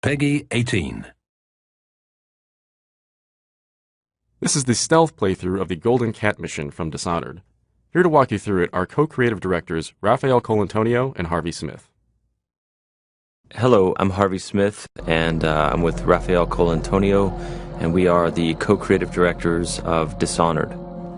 Peggy 18. This is the stealth playthrough of the Golden Cat mission from Dishonored. Here to walk you through it are co-creative directors Raphael Colantonio and Harvey Smith. Hello, I'm Harvey Smith, and I'm with Raphael Colantonio, and we are the co-creative directors of Dishonored.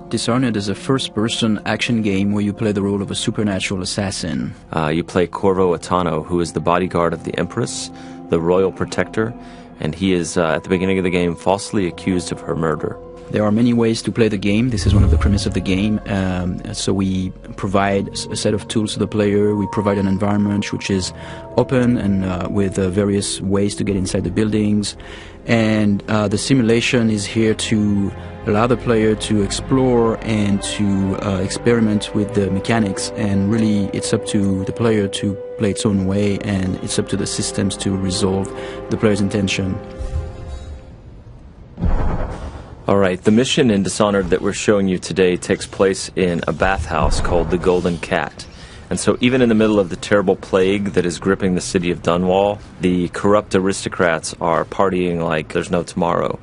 Dishonored is a first-person action game where you play the role of a supernatural assassin. You play Corvo Attano, who is the bodyguard of the Empress, the royal protector, and he is, at the beginning of the game, falsely accused of her murder. There are many ways to play the game. This is one of the premises of the game. So we provide a set of tools to the player. We provide an environment which is open and with various ways to get inside the buildings. And the simulation is here to allow the player to explore and to experiment with the mechanics. And really, it's up to the player to play its own way, and it's up to the systems to resolve the player's intention. Alright, the mission in Dishonored that we're showing you today takes place in a bathhouse called the Golden Cat. And so even in the middle of the terrible plague that is gripping the city of Dunwall, the corrupt aristocrats are partying like there's no tomorrow.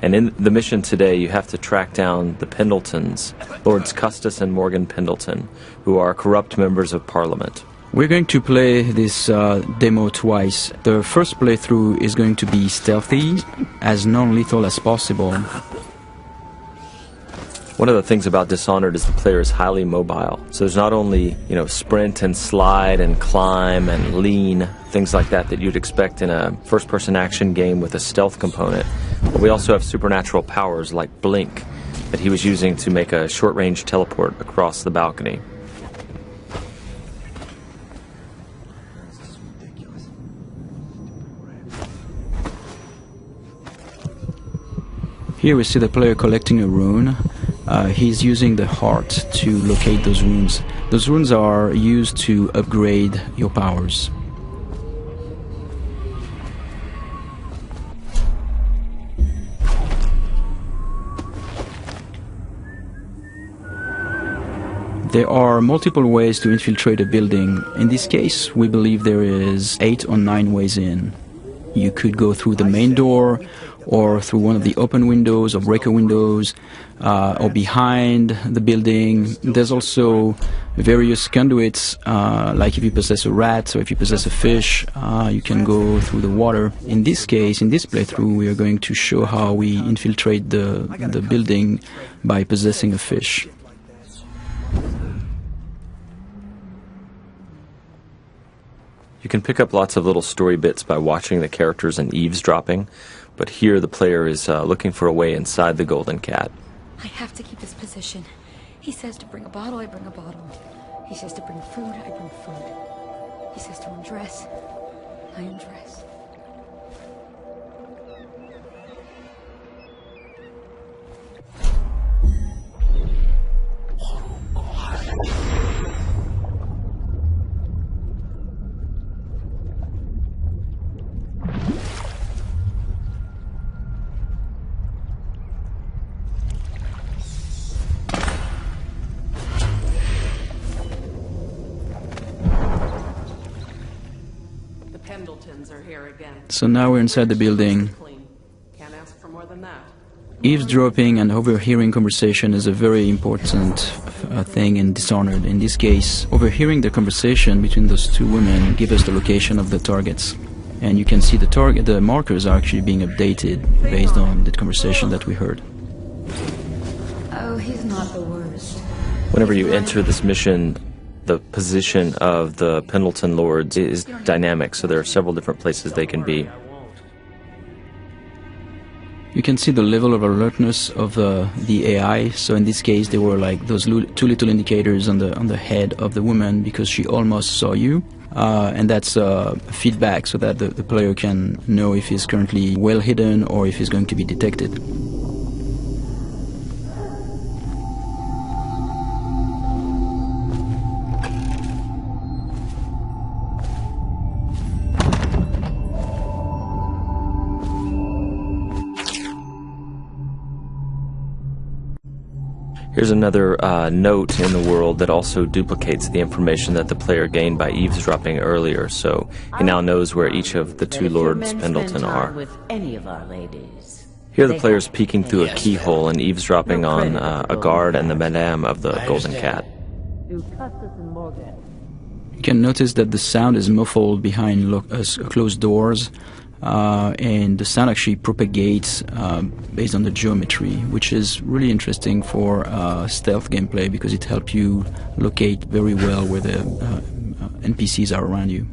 And in the mission today, you have to track down the Pendletons, Lords Custis and Morgan Pendleton, who are corrupt members of Parliament. We're going to play this demo twice. The first playthrough is going to be stealthy, as non-lethal as possible. One of the things about Dishonored is the player is highly mobile. So there's not only, sprint and slide and climb and lean, things like that you'd expect in a first-person action game with a stealth component, but we also have supernatural powers like Blink that he was using to make a short-range teleport across the balcony. Here we see the player collecting a rune. He's using the heart to locate those runes. Those runes are used to upgrade your powers. There are multiple ways to infiltrate a building. In this case, we believe there is 8 or 9 ways in. You could go through the main door, or through one of the open windows or breaker windows, or behind the building. There's also various conduits, like if you possess a rat or if you possess a fish, you can go through the water. In this case, in this playthrough, we are going to show how we infiltrate the building by possessing a fish. You can pick up lots of little story bits by watching the characters and eavesdropping, but here the player is looking for a way inside the Golden Cat. I have to keep this position. He says to bring a bottle, I bring a bottle. He says to bring food, I bring food. He says to undress, I undress. Pendletons are here again. So now we're inside the building. Can't ask for more than that. Eavesdropping and overhearing conversation is a very important thing in Dishonored. In this case, overhearing the conversation between those two women gives us the location of the targets. And you can see the markers are actually being updated based on the conversation that we heard. Oh, he's not the worst. Whenever you enter this mission, the position of the Pendleton Lords is dynamic, so there are several different places they can be. You can see the level of alertness of the AI. So in this case, there were like those two little indicators on the head of the woman because she almost saw you, and that's feedback so that the player can know if he's currently well hidden or if he's going to be detected. Here's another note in the world that also duplicates the information that the player gained by eavesdropping earlier, so he now knows where each of the two Lords Pendleton are. With any of our ladies. Here the player's peeking through a keyhole and eavesdropping on a guard and the madame of the Golden Cat. You can notice that the sound is muffled behind closed doors, and the sound actually propagates based on the geometry, which is really interesting for stealth gameplay because it helps you locate very well where the NPCs are around you.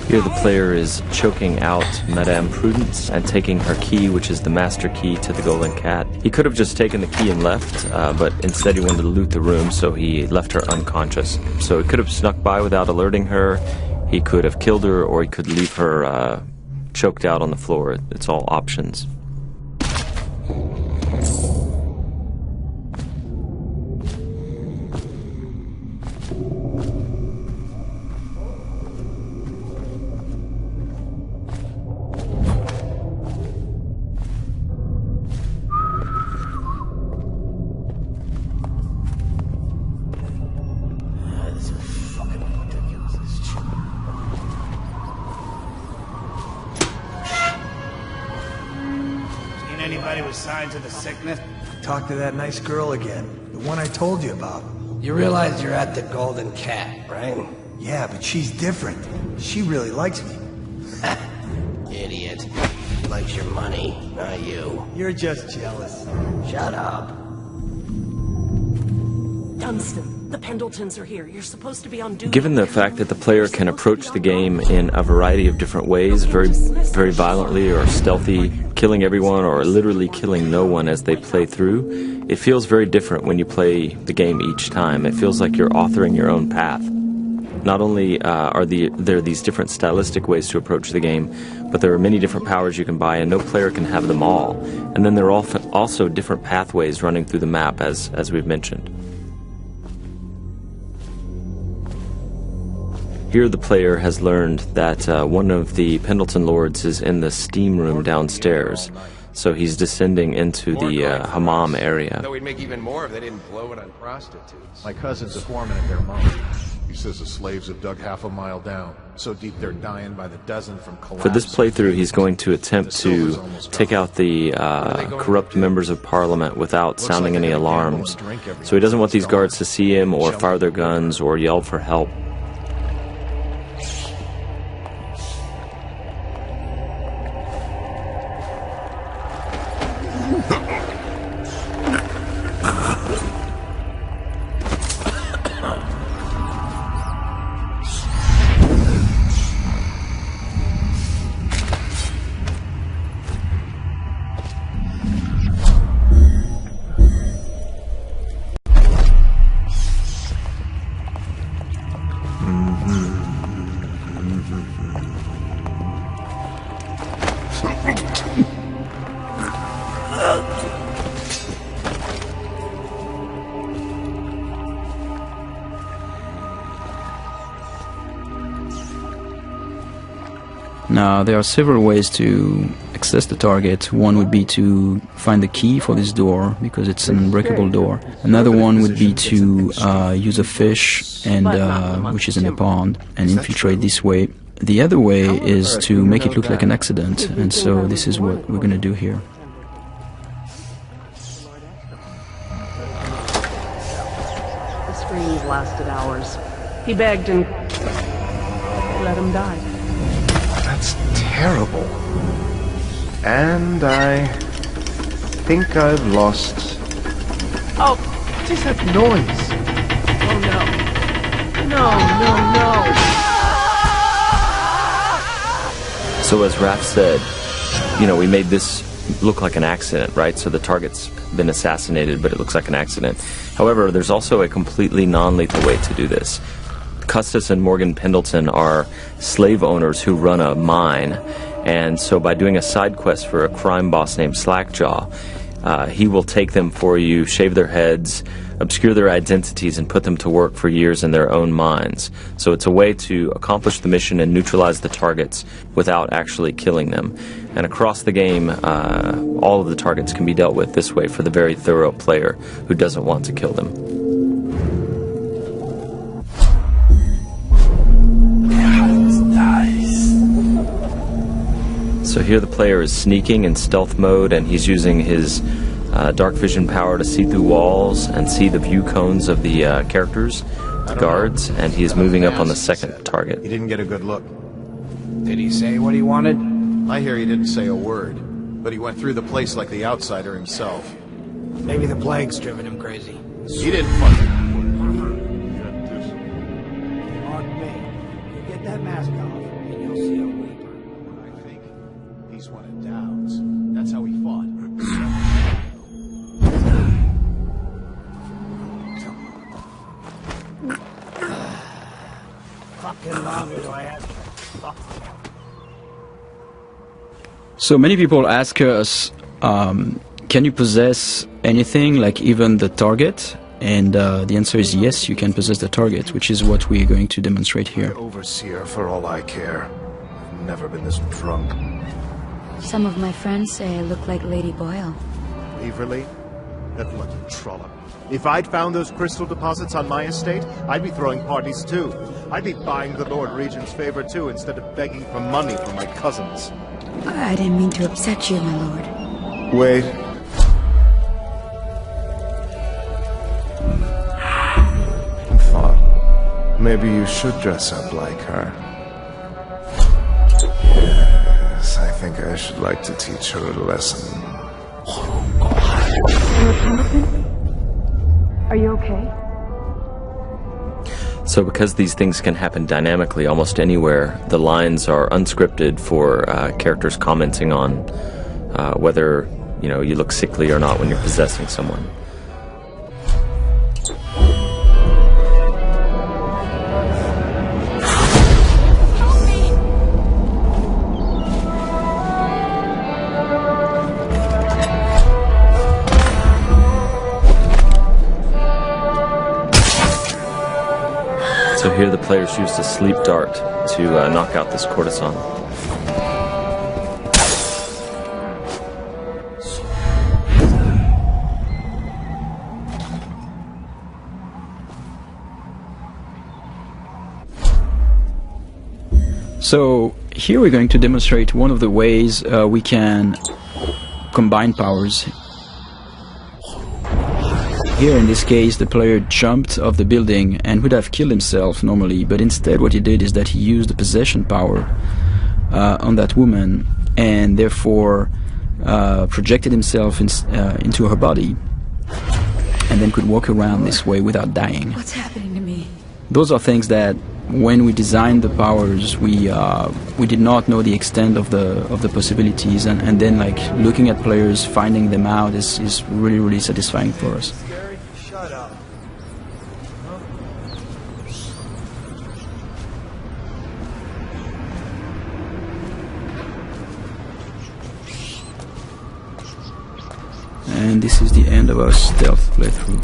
Here the player is choking out Madame Prudence and taking her key, which is the master key to the Golden Cat. He could have just taken the key and left, but instead he wanted to loot the room, so he left her unconscious. So he could have snuck by without alerting her, he could have killed her, or he could leave her choked out on the floor. It's all options. Anybody with signs of the sickness? Talk to that nice girl again. The one I told you about. You realize you're at the Golden Cat, right? Yeah, but she's different. She really likes me. Idiot. She likes your money, not you. You're just jealous. Shut up. Dunstan, the Pendletons are here. You're supposed to be on duty. Given the fact that the player can approach the game in a variety of different ways, very violently or stealthy, killing everyone or literally killing no one as they play through, it feels very different when you play the game each time. It feels like you're authoring your own path. Not only are there these different stylistic ways to approach the game, but there are many different powers you can buy, and no player can have them all. And then there are also different pathways running through the map, as we've mentioned. Here the player has learned that one of the Pendleton Lords is in the steam room downstairs, so he's descending into the hammam area. Though we'd make even more if they didn't blow it on prostitutes. My cousin's a foreman at their mine. He says the slaves have dug half a mile down, so deep they're dying by the dozen from collapse. For this playthrough, he's going to attempt to take out the corrupt members of Parliament without sounding any alarms. So he doesn't want these guards to see him or fire their guns or yell for help. Now, there are several ways to access the target. One would be to find the key for this door, because it's an unbreakable door. Another one would be to use a fish, and which is in a pond, and infiltrate this way. The other way is to make it look like an accident, and so this is what we're going to do here. The screams lasted hours. He begged and let him die. That's terrible. And I think I've lost... Oh, what is that noise? Oh no. No. So as Raph said, we made this look like an accident, right? So the target's been assassinated, but it looks like an accident. However, there's also a completely non-lethal way to do this. Custis and Morgan Pendleton are slave owners who run a mine, And so by doing a side quest for a crime boss named Slackjaw, he will take them for you, shave their heads, obscure their identities, and put them to work for years in their own minds. So it's a way to accomplish the mission and neutralize the targets without actually killing them. And across the game, all of the targets can be dealt with this way for the very thorough player who doesn't want to kill them. So here the player is sneaking in stealth mode, and he's using his dark vision power to see through walls and see the view cones of the characters, the guards, and he is moving up on the second target. He didn't get a good look. Did he say what he wanted? I hear he didn't say a word, but he went through the place like the outsider himself. Maybe the plague's driven him crazy. He didn't fucking... Mark me. You get that mask off, and you'll see a weeper. I think he's one of Dowd's. That's how he fought. Fucking longer do I have? So many people ask us, can you possess anything, like even the target? And the answer is yes, you can possess the target, which is what we're going to demonstrate here. Overseer, for all I care. I've never been this drunk. Some of my friends say I look like Lady Boyle. Waverly? That lucky trollop. If I'd found those crystal deposits on my estate, I'd be throwing parties too. I'd be buying the Lord Regent's favor too, instead of begging for money from my cousins. I didn't mean to upset you, my lord. Wait. I thought maybe you should dress up like her. Yes, I think I should like to teach her a lesson. Lord Hamilton? Are you okay? So because these things can happen dynamically almost anywhere, the lines are unscripted for characters commenting on whether you look sickly or not when you're possessing someone. So here the players use a sleep dart to knock out this courtesan. So here we're going to demonstrate one of the ways we can combine powers. Here in this case the player jumped off the building and would have killed himself normally, but instead what he did is that he used the possession power on that woman and therefore projected himself into her body and then could walk around this way without dying. What's happening to me? Those are things that when we designed the powers we did not know the extent of the possibilities, and then like looking at players finding them out is really satisfying for us. Shut up. And this is the end of our stealth playthrough.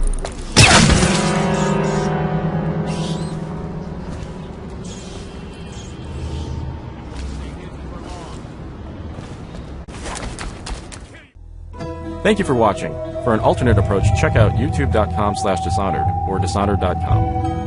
Thank you for watching. For an alternate approach, check out youtube.com/Dishonored or Dishonored.com.